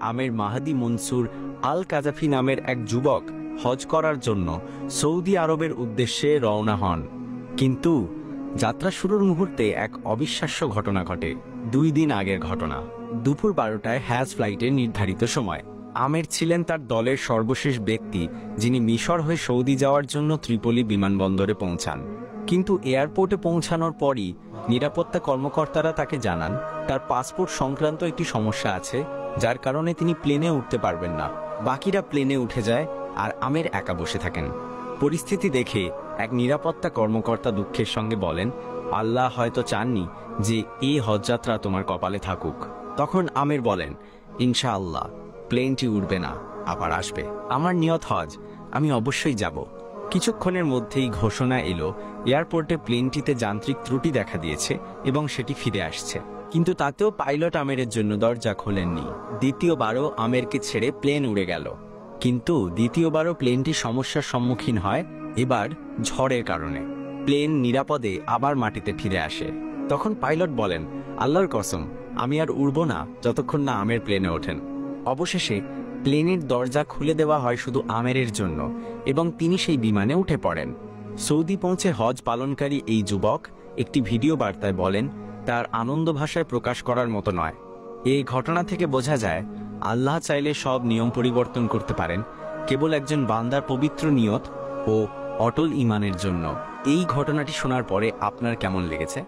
আমের মাহাদি মনসুর আল কাজাফি নামের এক যুবক হজ করার জন্য সৌদি আরবের উদ্দেশ্যে রওনা হন। কিন্তু যাত্রা শুরুর মুহূর্তে এক অবিশ্বাস্য ঘটনা ঘটে। 2 দিন আগের ঘটনা। দুপুর 12টায় হ্যাজ ফ্লাইটের নির্ধারিত সময়। আমের ছিলেন তার দলের সর্বশেষ ব্যক্তি, যিনি মিশর হয়ে সৌদি যাওয়ার জন্য ত্রিপলি বিমানবন্দরে পৌঁছান। কিন্তু এয়ারপোর্টে পৌঁছানোর পরই নিরাপত্তা কর্মকর্তারা তাকে জানান তার পাসপোর্ট সংক্রান্ত একটি সমস্যা আছে, যার কারণে তিনি প্লেনে উঠতে পারবেন না। বাকিরা প্লেনে উঠে যায় আর আমের একা বসে থাকেন। পরিস্থিতি দেখে এক নিরাপত্তা কর্মকর্তা দুঃখের সঙ্গে বলেন, আল্লাহ হয়তো চাননি যে এই হজযাত্রা তোমার কপালে থাকুক। তখন আমের বলেন, ইনশাআল্লাহ প্লেনটি উড়বে না, আবার আসবে। আমার নিয়ত হজ, আমি অবশ্যই যাব। কিছুক্ষণের মধ্যেই ঘোষণা এলো এয়ারপোর্টে প্লেনটিতে যান্ত্রিক ত্রুটি দেখা দিয়েছে এবং সেটি ফিরে আসছে। কিন্তু তাতেও পাইলট আমেরের জন্য দরজা খোলেননি। দ্বিতীয়বারও আমেরকে ছেড়ে প্লেন উড়ে গেল। কিন্তু দ্বিতীয়বারও প্লেনটি সমস্যার সম্মুখীন হয়, এবার ঝড়ের কারণে। প্লেন নিরাপদে আবার মাটিতে ফিরে আসে। তখন পাইলট বলেন, আল্লাহর কসম, আমি আর উড়ব না যতক্ষণ না আমের প্লেনে ওঠেন। অবশেষে প্লেনের দরজা খুলে দেওয়া হয় শুধু আমেরের জন্য এবং তিনি সেই বিমানে উঠে পড়েন। সৌদি পৌঁছে হজ পালনকারী এই যুবক একটি ভিডিও বার্তায় বলেন, তার আনন্দ ভাষায় প্রকাশ করার মতো নয়। এই ঘটনা থেকে বোঝা যায় আল্লাহ চাইলে সব নিয়ম পরিবর্তন করতে পারেন, কেবল একজন বান্দার পবিত্র নিয়ত ও অটল ঈমানের জন্য। এই ঘটনাটি শোনার পরে আপনার কেমন লেগেছে?